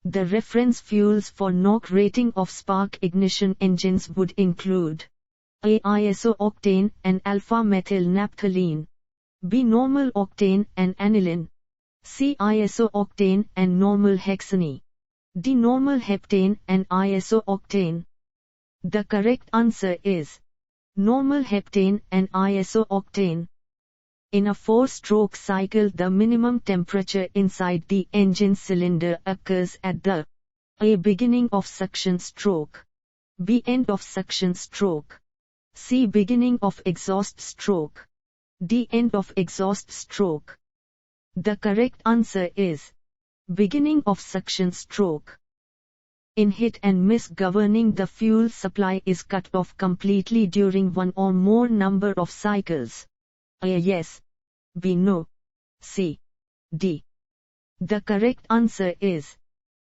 The reference fuels for knock rating of spark ignition engines would include A. Iso-octane and alpha-methyl naphthalene, B. normal octane and aniline, C. Iso-octane and normal hexane, D. normal heptane and iso-octane. The correct answer is normal heptane and iso-octane. In a 4-stroke cycle, the minimum temperature inside the engine cylinder occurs at the A. beginning of suction stroke, B. end of suction stroke, C. beginning of exhaust stroke, D. end of exhaust stroke. The correct answer is beginning of suction stroke. In hit and miss, governing the fuel supply is cut off completely during one or more number of cycles. A. yes, B. no, C. D. The correct answer is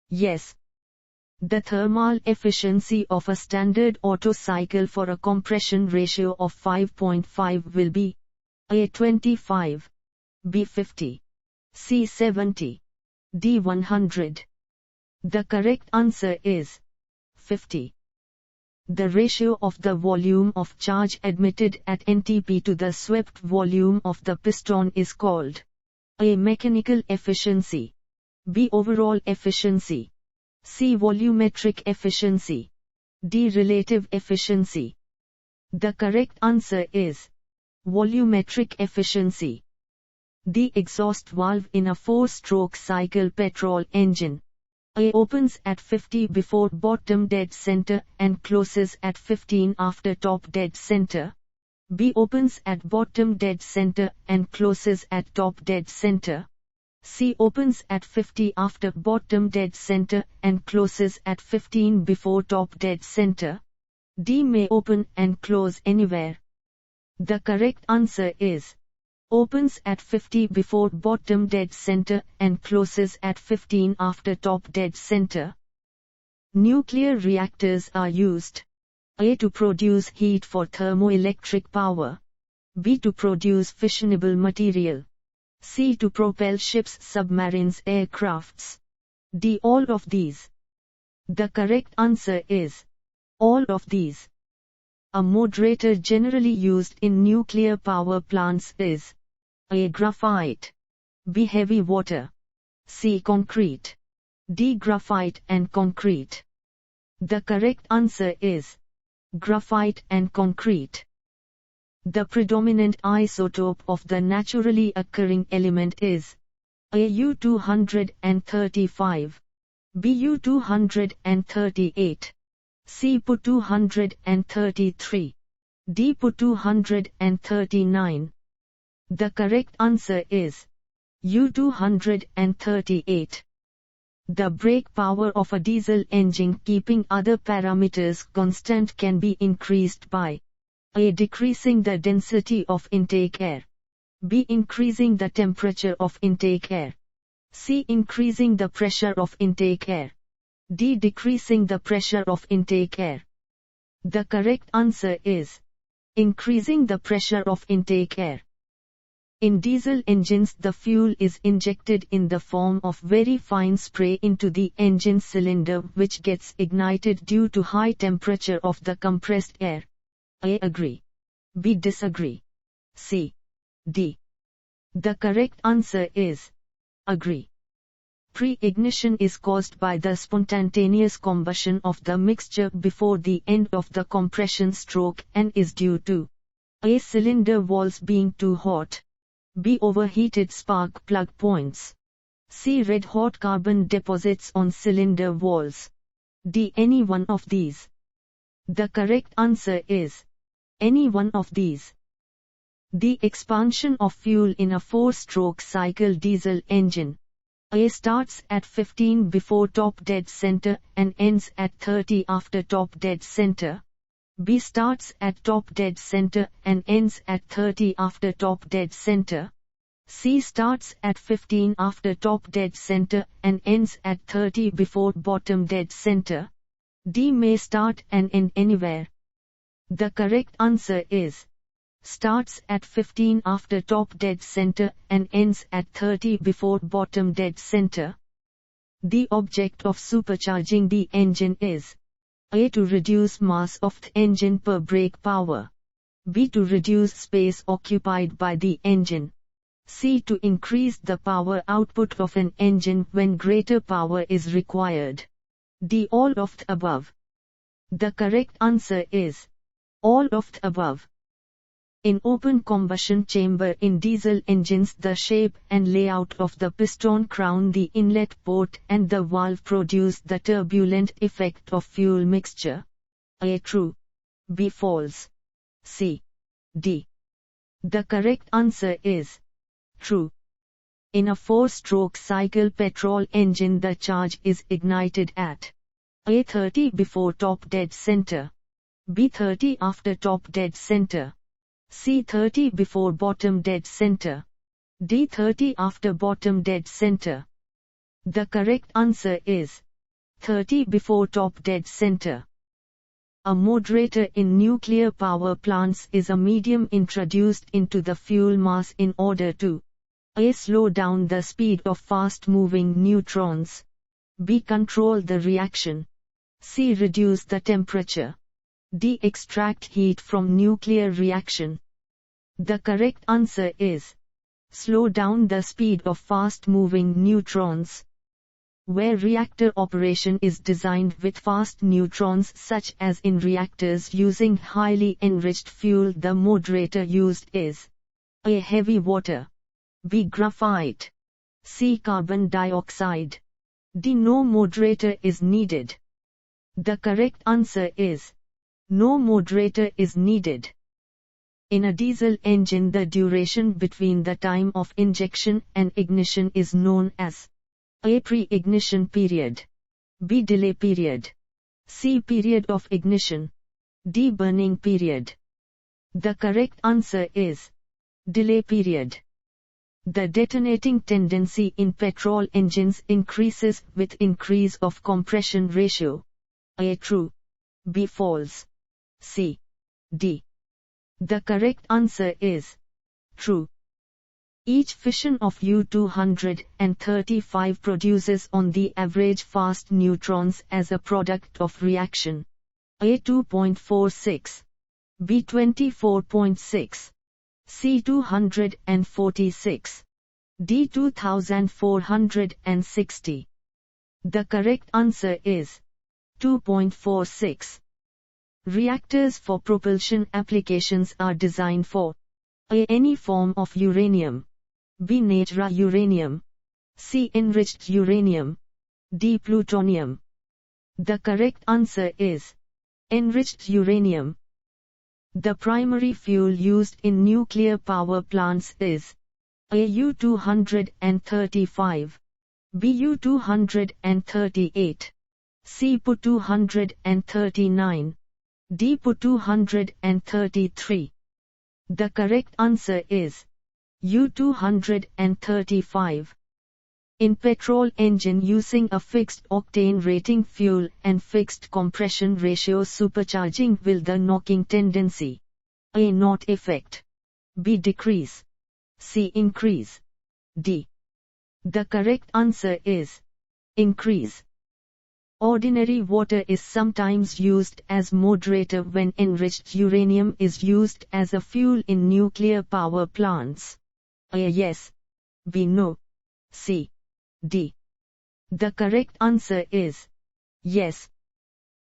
yes. The thermal efficiency of a standard Otto cycle for a compression ratio of 5.5 will be A. 25, B. 50, C. 70, D. 100. The correct answer is 50. The ratio of the volume of charge admitted at N.T.P to the swept volume of the piston is called A. mechanical efficiency, B. overall efficiency, C. volumetric efficiency, D. relative efficiency. The correct answer is volumetric efficiency. The exhaust valve in a 4-stroke cycle petrol engine A. opens at 50 before bottom dead center and closes at 15 after top dead center. B. opens at bottom dead center and closes at top dead center. C. opens at 50 after bottom dead center and closes at 15 before top dead center. D. may open and close anywhere. The correct answer is opens at 50 before bottom dead center and closes at 15 after top dead center. Nuclear reactors are used A. to produce heat for thermoelectric power, B. to produce fissionable material, C. to propel ships, submarines, aircrafts, D. all of these. The correct answer is all of these. A moderator generally used in nuclear power plants is A. graphite, B. heavy water, C. concrete, D. graphite and concrete. The correct answer is graphite and concrete. The predominant isotope of the naturally occurring element is A. U-235, B. U-238, C. Pu-233, D. Pu-239. The correct answer is U-238. The brake power of a diesel engine, keeping other parameters constant, can be increased by A. decreasing the density of intake air, B. increasing the temperature of intake air, C. increasing the pressure of intake air, D. decreasing the pressure of intake air. The correct answer is increasing the pressure of intake air. In diesel engines, the fuel is injected in the form of very fine spray into the engine cylinder, which gets ignited due to high temperature of the compressed air. A. agree, B. disagree, C. D. The correct answer is agree. Pre-ignition is caused by the spontaneous combustion of the mixture before the end of the compression stroke and is due to A. cylinder walls being too hot, B. overheated spark plug points, C. red-hot carbon deposits on cylinder walls, D. any one of these. The correct answer is any one of these. The expansion of fuel in a 4-stroke cycle diesel engine A. starts at 15 before top dead center and ends at 30 after top dead center. B. starts at top dead center and ends at 30 after top dead center. C. starts at 15 after top dead center and ends at 30 before bottom dead center. D. may start and end anywhere. The correct answer is starts at 15 after top dead center and ends at 30 before bottom dead center. The object of supercharging the engine is A. To reduce mass of the engine per brake power. B. To reduce space occupied by the engine. C. To increase the power output of an engine when greater power is required. D. All of the above. The correct answer is all of the above. In open combustion chamber in diesel engines, the shape and layout of the piston crown, the inlet port and the valve produce the turbulent effect of fuel mixture. A. True. B. False. C. D. The correct answer is true. In a 4-stroke cycle petrol engine, the charge is ignited at A. 30 before top dead center. B. 30 after top dead center. C. 30 before bottom dead center. D. 30 after bottom dead center. The correct answer is 30 before top dead center. A moderator in nuclear power plants is a medium introduced into the fuel mass in order to A. Slow down the speed of fast-moving neutrons. B. Control the reaction. C. Reduce the temperature. D. Extract heat from nuclear reaction. The correct answer is slow down the speed of fast-moving neutrons. Where reactor operation is designed with fast neutrons, such as in reactors using highly enriched fuel, the moderator used is A. Heavy water. B. Graphite. C. Carbon dioxide. D. No moderator is needed. The correct answer is no moderator is needed. In a diesel engine, the duration between the time of injection and ignition is known as A. Pre-ignition period. B. Delay period. C. Period of ignition. D. Burning period. The correct answer is delay period. The detonating tendency in petrol engines increases with increase of compression ratio. A. True. B. False. C. D. The correct answer is true. Each fission of U-235 produces on the average fast neutrons as a product of reaction. A. 2.46. B. 24.6. C. 246. D. 2460. The correct answer is 2.46. Reactors for propulsion applications are designed for A. Any form of uranium. B. Natural uranium. C. Enriched uranium. D. Plutonium. The correct answer is enriched uranium. The primary fuel used in nuclear power plants is A. U-235. B. U-238. C. U-239. D. U-233. The correct answer is U-235. In petrol engine using a fixed octane rating fuel and fixed compression ratio, supercharging will the knocking tendency A. Not effect. B. Decrease. C. Increase. D. The correct answer is increase. Ordinary water is sometimes used as moderator when enriched uranium is used as a fuel in nuclear power plants. A. Yes. B. No. C. D. The correct answer is yes.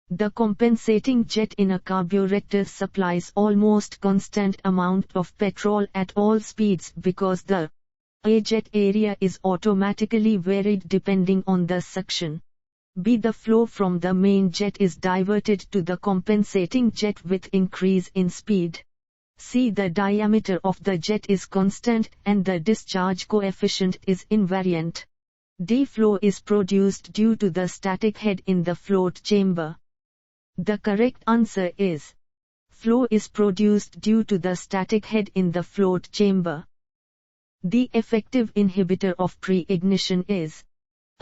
The compensating jet in a carburettor supplies almost constant amount of petrol at all speeds because the A. Jet area is automatically varied depending on the suction. B. The flow from the main jet is diverted to the compensating jet with increase in speed. C. The diameter of the jet is constant and the discharge coefficient is invariant. D. Flow is produced due to the static head in the float chamber. The correct answer is flow is produced due to the static head in the float chamber. The effective inhibitor of pre-ignition is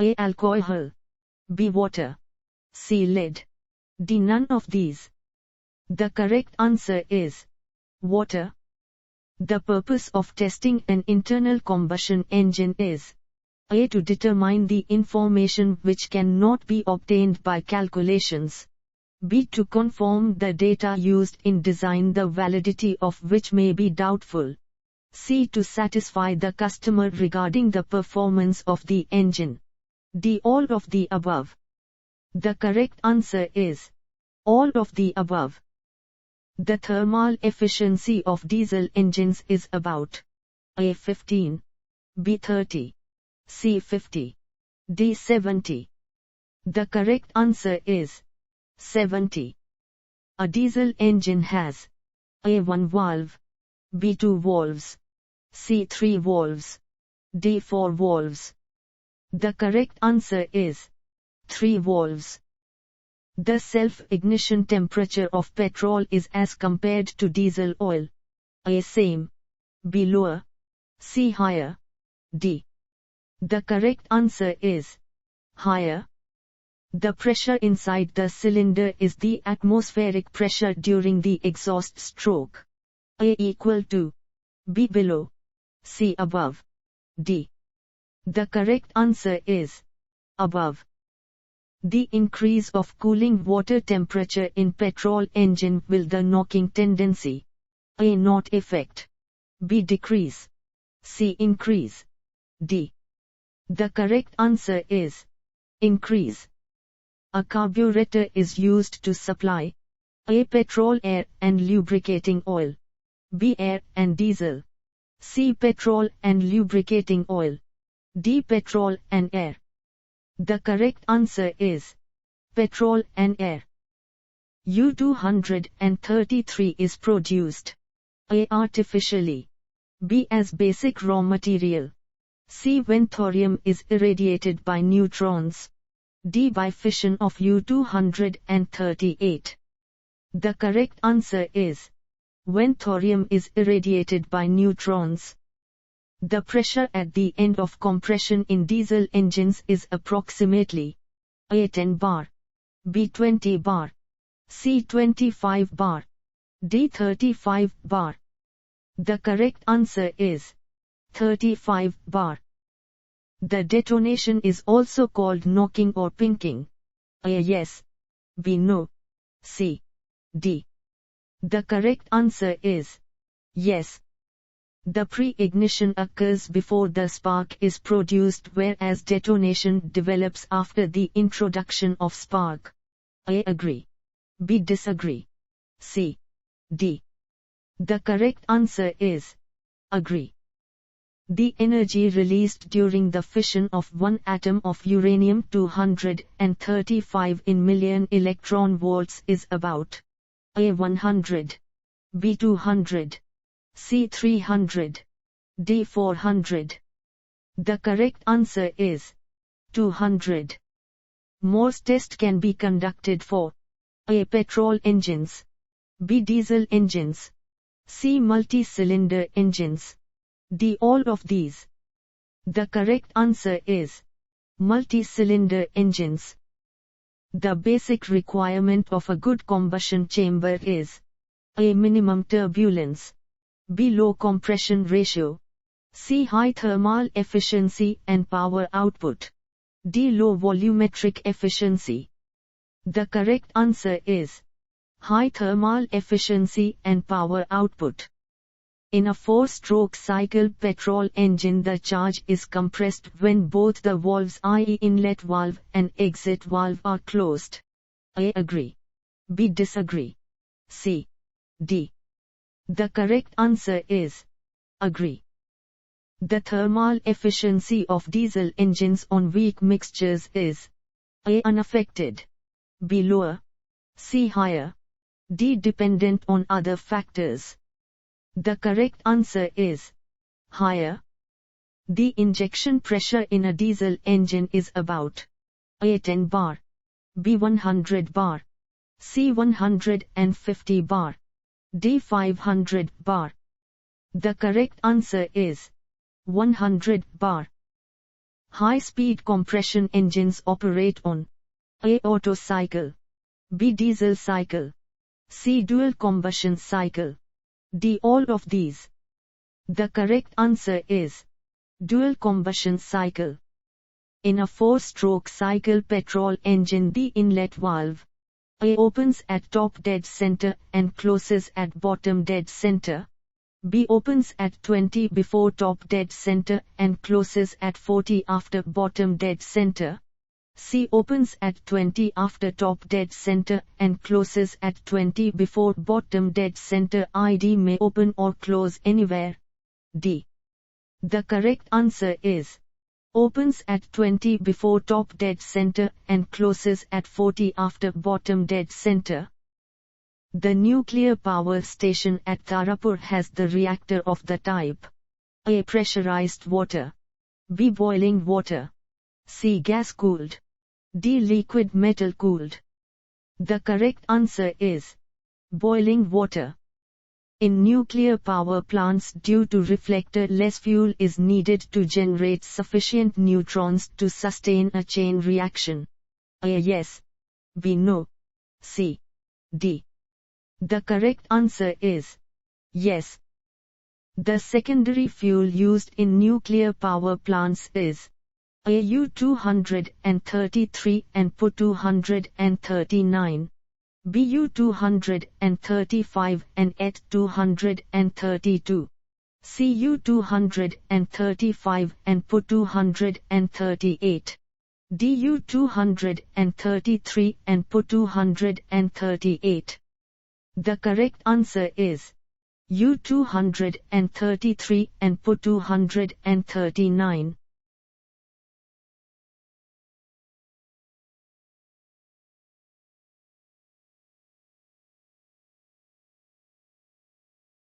A. Alcohol. B. Water. C. Lead. D. None of these. The correct answer is water. The purpose of testing an internal combustion engine is A. To determine the information which cannot be obtained by calculations. B. To confirm the data used in design the validity of which may be doubtful. C. To satisfy the customer regarding the performance of the engine. D. All of the above. The correct answer is all of the above. The thermal efficiency of diesel engines is about A. 15, B. 30, C. 50, D. 70. The correct answer is 70. A diesel engine has A. 1 valve, B. 2 valves, C. 3 valves, D. 4 valves. The correct answer is 3 valves. The self-ignition temperature of petrol is as compared to diesel oil. A. Same, B. Lower, C. Higher, D. The correct answer is higher. The pressure inside the cylinder is the atmospheric pressure during the exhaust stroke. A. Equal to, B. Below, C. Above, D. The correct answer is above. The increase of cooling water temperature in petrol engine will the knocking tendency. A. Not effect, B. Decrease, C. Increase, D. The correct answer is increase. A carburettor is used to supply A. Petrol, air, and lubricating oil, B. Air and diesel, C. Petrol and lubricating oil, D. Petrol and air. The correct answer is petrol and air. U-233 is produced A. Artificially, B. As basic raw material, C. When thorium is irradiated by neutrons, D. By fission of U-238. The correct answer is when thorium is irradiated by neutrons. The pressure at the end of compression in diesel engines is approximately A. 10 bar, B. 20 bar, C. 25 bar, D. 35 bar. The correct answer is 35 bar. The detonation is also called knocking or pinking. A. Yes, B. No, C. D. The correct answer is yes. The pre-ignition occurs before the spark is produced, whereas detonation develops after the introduction of spark. A. Agree, B. Disagree, C. D. The correct answer is agree. The energy released during the fission of one atom of uranium-235 in million electron volts is about A. 100, B. 200, C. 300, D. 400. The correct answer is 200. Morse test can be conducted for A. Petrol engines, B. Diesel engines, C. Multi-cylinder engines, D. All of these. The correct answer is multi-cylinder engines. The basic requirement of a good combustion chamber is A. Minimum turbulence, B. Low compression ratio, C. High thermal efficiency and power output, D. Low volumetric efficiency. The correct answer is high thermal efficiency and power output. In a 4-stroke cycle petrol engine, the charge is compressed when both the valves, i.e. inlet valve and exit valve, are closed. A. Agree, B. Disagree, C. D. The correct answer is agree. The thermal efficiency of diesel engines on weak mixtures is A. Unaffected, B. Lower, C. Higher, D. Dependent on other factors. The correct answer is higher. The injection pressure in a diesel engine is about A. 10 bar, B. 100 bar, C. 150 bar, D. 500 bar. The correct answer is 100 bar. High-speed compression engines operate on A. Otto cycle, B. Diesel cycle, C. Dual combustion cycle, D. All of these. The correct answer is dual combustion cycle. In a 4-stroke cycle petrol engine, the inlet valve A opens at top dead center and closes at bottom dead center. B opens at 20 before top dead center and closes at 40 after bottom dead center. C opens at 20 after top dead center and closes at 20 before bottom dead center. ID may open or close anywhere. D. The correct answer is opens at 20 before top dead center and closes at 40 after bottom dead center. The nuclear power station at Tarapur has the reactor of the type A. Pressurized water, B. Boiling water, C. Gas-cooled, D. Liquid metal-cooled. The correct answer is boiling water. In nuclear power plants, due to reflector, less fuel is needed to generate sufficient neutrons to sustain a chain reaction. A. Yes, B. No, C. D. The correct answer is yes. The secondary fuel used in nuclear power plants is U-233 and Pu-239, Bu-235 and Et-232, Cu-235 and Pu-238, Du-233 and Pu-238. The correct answer is U-233 and Pu-239.